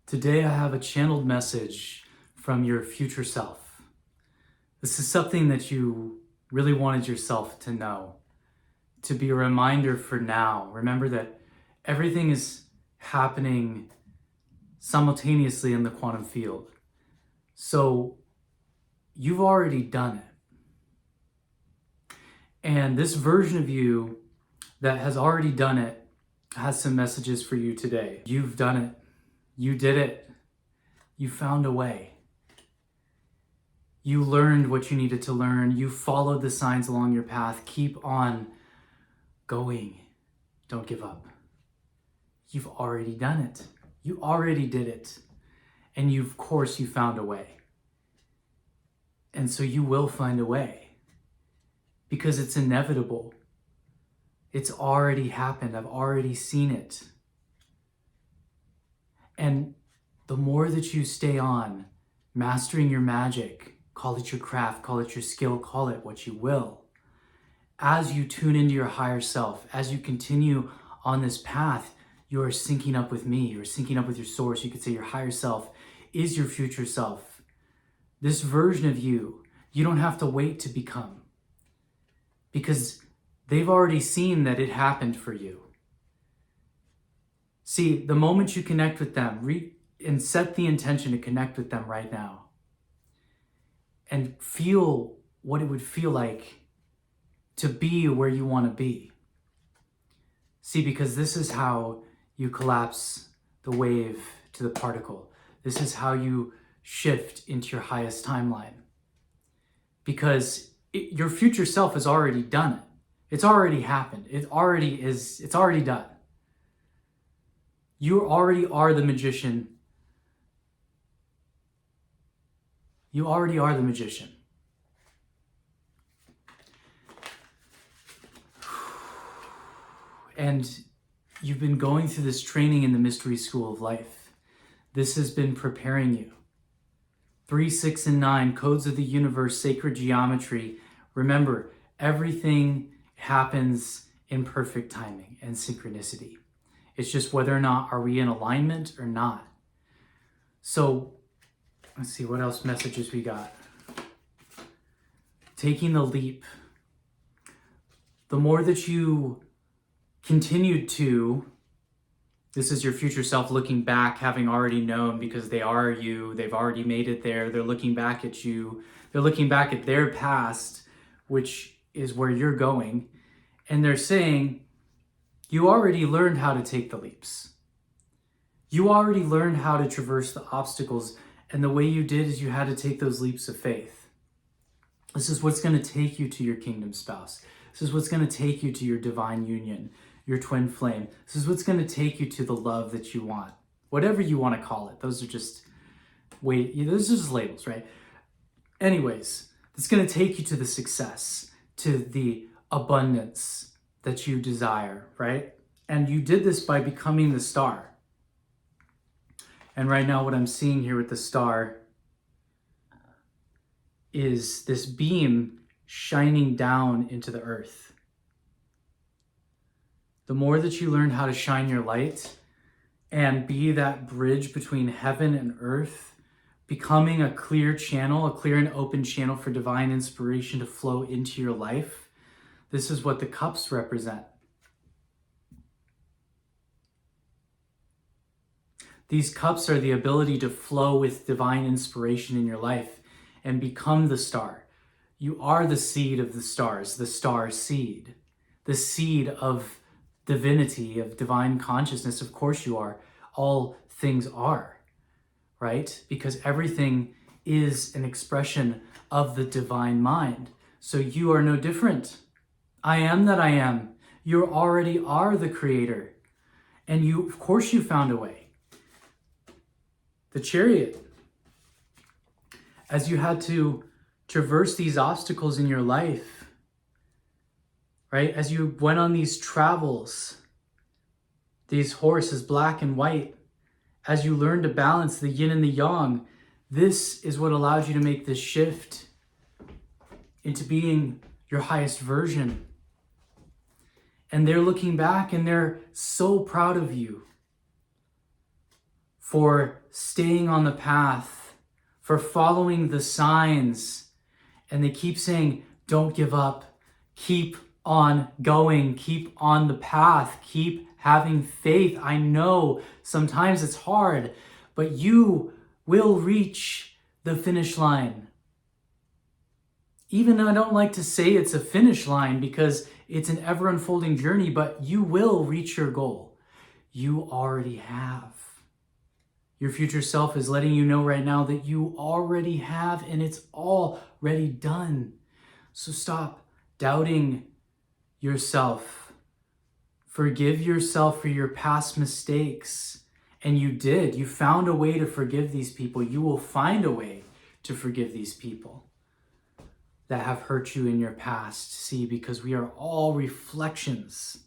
Today I have a channeled message from your future self. This is something that you really wanted yourself to know, to be a reminder for now. Remember that everything is happening simultaneously in the quantum field. So you've already done it. And this version of you that has already done it has some messages for you today. You've done it. You did it. You found a way. You learned what you needed to learn. You followed the signs along your path. Keep on going. Don't give up. You've already done it. You already did it. And of course, you found a way. And so you will find a way because it's inevitable. It's already happened. I've already seen it. And the more that you stay on mastering your magic, call it your craft, call it your skill, call it what you will, as you tune into your higher self, as you continue on this path, you are syncing up with me, you're syncing up with your source. You could say your higher self is your future self. This version of you, you don't have to wait to become, because they've already seen that it happened for you. See, the moment you connect with them, and set the intention to connect with them right now, and feel what it would feel like to be where you want to be. See, because this is how you collapse the wave to the particle. This is how you shift into your highest timeline. Because your future self has already done it. It's already happened. It's already done. You already are the magician. You already are the magician. And you've been going through this training in the mystery school of life. This has been preparing you. 3, 6, and 9, codes of the universe, sacred geometry. Remember, everything happens in perfect timing and synchronicity. It's just whether or not are we in alignment or not. So let's see what else messages we got. Taking the leap. The more that you continued to, this is your future self looking back, having already known, because they are you, they've already made it there. They're looking back at you. They're looking back at their past, which is where you're going. And they're saying, you already learned how to take the leaps. You already learned how to traverse the obstacles. And the way you did is you had to take those leaps of faith. This is what's going to take you to your kingdom spouse. This is what's going to take you to your divine union, your twin flame. This is what's going to take you to the love that you want. Whatever you want to call it. Those are just labels, right? Anyways, it's going to take you to the success, to the abundance that you desire, right? And you did this by becoming the star. And right now what I'm seeing here with the star is this beam shining down into the earth. The more that you learn how to shine your light and be that bridge between heaven and earth, becoming a clear channel, a clear and open channel for divine inspiration to flow into your life, this is what the cups represent. These cups are the ability to flow with divine inspiration in your life and become the star. You are the seed of the stars, the star seed, the seed of divinity, of divine consciousness. Of course you are. All things are, right? Because everything is an expression of the divine mind. So you are no different. I am that I am. You already are the creator. And you, of course you found a way. The Chariot. As you had to traverse these obstacles in your life, right? As you went on these travels, these horses, black and white, as you learned to balance the yin and the yang, this is what allowed you to make this shift into being your highest version. And they're looking back and they're so proud of you for staying on the path, for following the signs. And they keep saying, don't give up, keep on going, keep on the path, keep having faith. I know sometimes it's hard, but you will reach the finish line. Even though I don't like to say it's a finish line because it's an ever unfolding journey, but you will reach your goal. You already have. Your future self is letting you know right now that you already have, and it's already done. So stop doubting yourself. Forgive yourself for your past mistakes. And you did. You found a way to forgive these people. You will find a way to forgive these people that have hurt you in your past. See, because we are all reflections.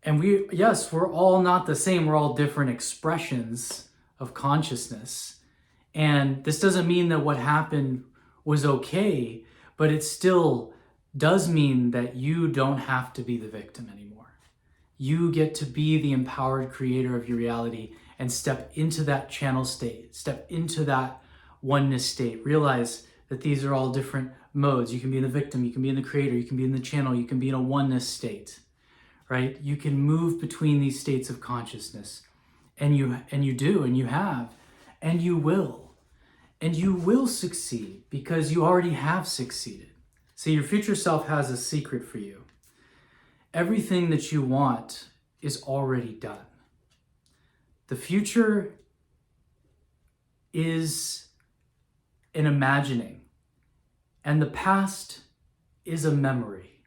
And we're all not the same. We're all different expressions of consciousness. And this doesn't mean that what happened was okay, but it still does mean that you don't have to be the victim anymore. You get to be the empowered creator of your reality and step into that channel state, step into that oneness state. Realize that these are all different modes. You can be in the victim, you can be in the creator, you can be in the channel, you can be in a oneness state, right? You can move between these states of consciousness, and you do, and you have, and you will. And you will succeed because you already have succeeded. See, your future self has a secret for you. Everything that you want is already done. The future is an imagining, and the past is a memory.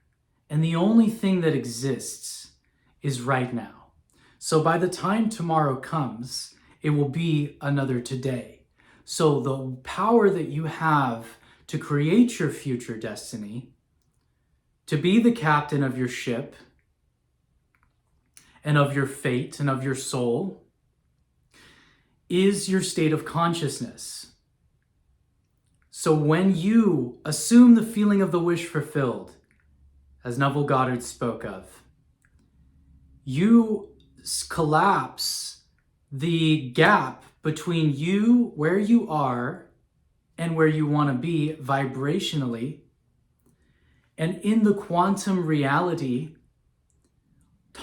And the only thing that exists is right now. So by the time tomorrow comes, it will be another today. So the power that you have to create your future destiny, to be the captain of your ship and of your fate and of your soul, is your state of consciousness. So when you assume the feeling of the wish fulfilled, as Neville Goddard spoke of, you collapse the gap between you, where you are, and where you want to be vibrationally. And in the quantum reality,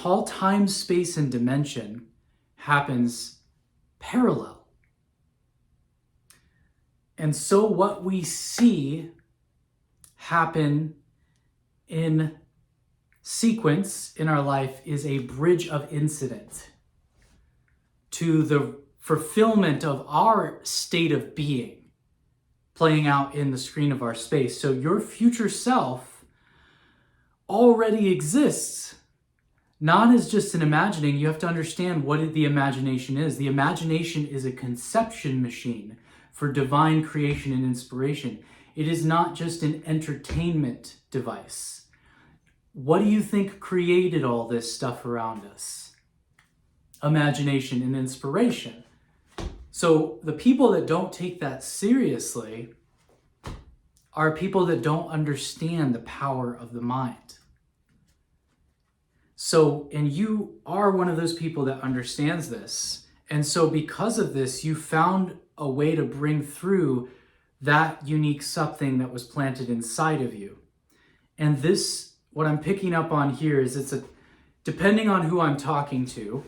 all time, space, and dimension happens parallel. And so what we see happen in sequence in our life is a bridge of incident to the fulfillment of our state of being playing out in the screen of our space. So your future self already exists, not as just an imagining. You have to understand what the imagination is. The imagination is a conception machine for divine creation and inspiration. It is not just an entertainment device. What do you think created all this stuff around us? Imagination and inspiration. So the people that don't take that seriously are people that don't understand the power of the mind. So, and you are one of those people that understands this. And so because of this, you found a way to bring through that unique something that was planted inside of you. And this, what I'm picking up on here is depending on who I'm talking to,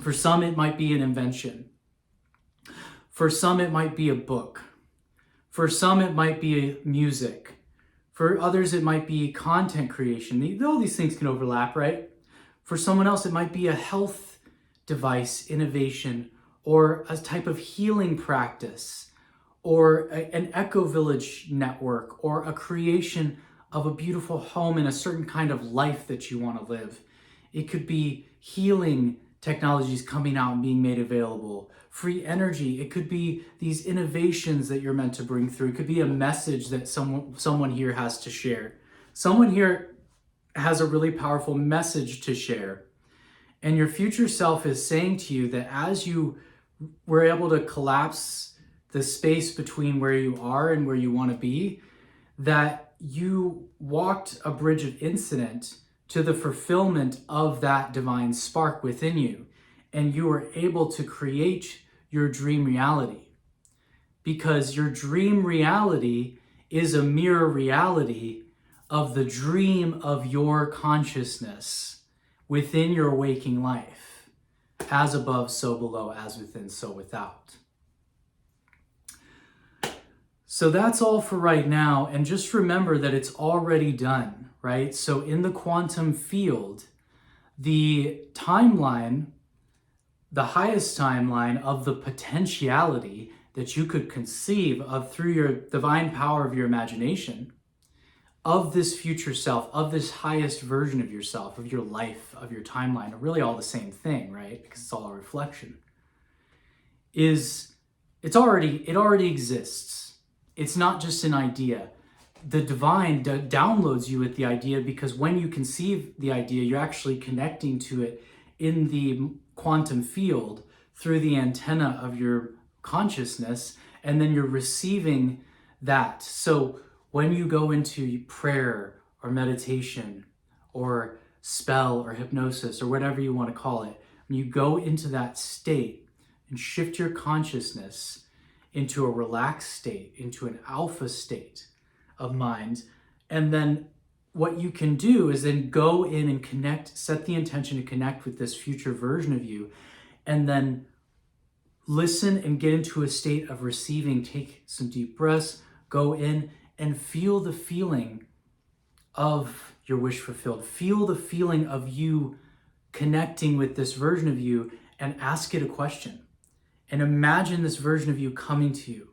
for some it might be an invention. For some it might be a book. For some it might be music. For others it might be content creation. All these things can overlap, right? For someone else it might be a health device innovation, or a type of healing practice, or an eco-village network, or a creation of a beautiful home and a certain kind of life that you want to live. It could be healing technologies coming out and being made available, free energy. It could be these innovations that you're meant to bring through. It could be a message that someone here has to share. Someone here has a really powerful message to share. And your future self is saying to you that as you were able to collapse the space between where you are and where you want to be, that you walked a bridge of incident to the fulfillment of that divine spark within you. and you are able to create your dream reality. Because your dream reality is a mirror reality of the dream of your consciousness within your waking life. As above, so below, as within, so without. So that's all for right now. And just remember that it's already done, right? So in the quantum field, the timeline, the highest timeline of the potentiality that you could conceive of through your divine power of your imagination, of this future self, of this highest version of yourself, of your life, of your timeline, are really all the same thing, right? Because it's all a reflection. It already exists. It's not just an idea. The divine downloads you with the idea, because when you conceive the idea, you're actually connecting to it in the quantum field through the antenna of your consciousness, and then you're receiving that. So when you go into prayer or meditation or spell or hypnosis or whatever you want to call it, when you go into that state and shift your consciousness into a relaxed state, into an alpha state of mind, and then what you can do is then go in and connect, set the intention to connect with this future version of you, and then listen and get into a state of receiving. Take some deep breaths, go in and feel the feeling of your wish fulfilled. Feel the feeling of you connecting with this version of you, and ask it a question. And imagine this version of you coming to you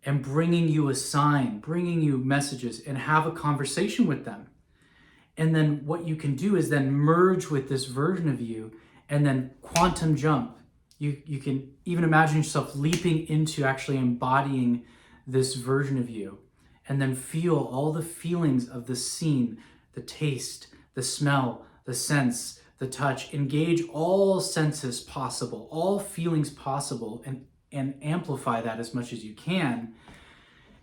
and bringing you a sign, bringing you messages, and have a conversation with them. And then what you can do is then merge with this version of you and then quantum jump. You can even imagine yourself leaping into actually embodying this version of you, and then feel all the feelings of the scene, the taste, the smell, the sense, the touch. Engage all senses possible, all feelings possible, and amplify that as much as you can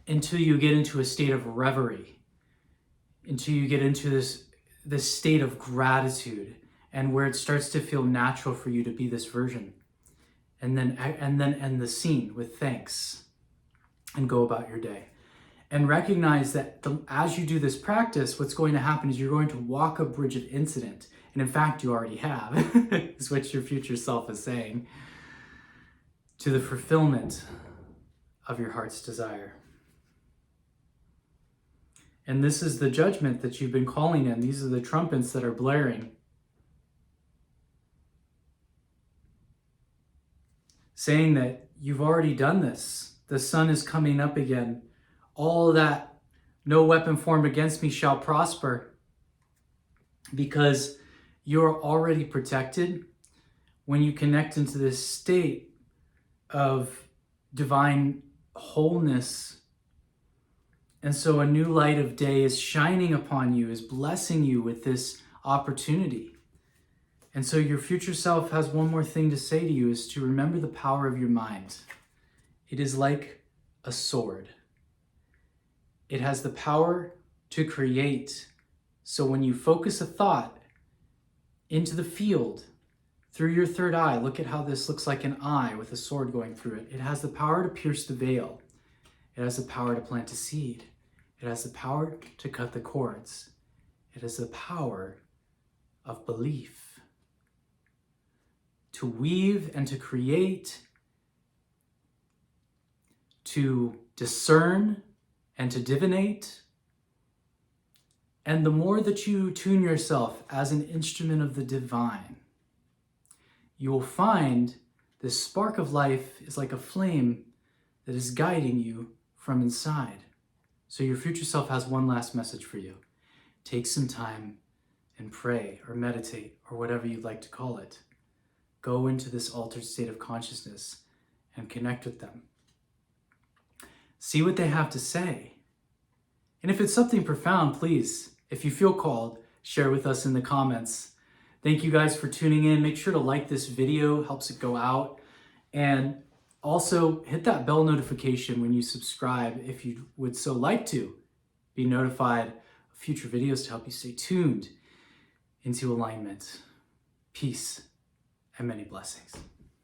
until you get into a state of reverie, until you get into this state of gratitude, and where it starts to feel natural for you to be this version. And then end the scene with thanks and go about your day. And recognize that as you do this practice, what's going to happen is you're going to walk a bridge of incident. And in fact, you already have, is what your future self is saying, to the fulfillment of your heart's desire. And this is the judgment that you've been calling in. These are the trumpets that are blaring, saying that you've already done this. The sun is coming up again. All that, no weapon formed against me shall prosper, because you're already protected when you connect into this state of divine wholeness. And so a new light of day is shining upon you, is blessing you with this opportunity. And so your future self has one more thing to say to you, is to remember the power of your mind. It is like a sword. It has the power to create. So when you focus a thought into the field through your third eye, look at how this looks like an eye with a sword going through it. It has the power to pierce the veil. It has the power to plant a seed. It has the power to cut the cords. It has the power of belief, to weave and to create, to discern and to divinate. And the more that you tune yourself as an instrument of the divine, you will find this spark of life is like a flame that is guiding you from inside. So your future self has one last message for you. Take some time and pray or meditate or whatever you'd like to call it. Go into this altered state of consciousness and connect with them. See what they have to say. And if it's something profound, please, if you feel called, share with us in the comments. Thank you guys for tuning in. Make sure to like this video, helps it go out. And also hit that bell notification when you subscribe if you would so like to be notified of future videos to help you stay tuned into alignment. Peace and many blessings.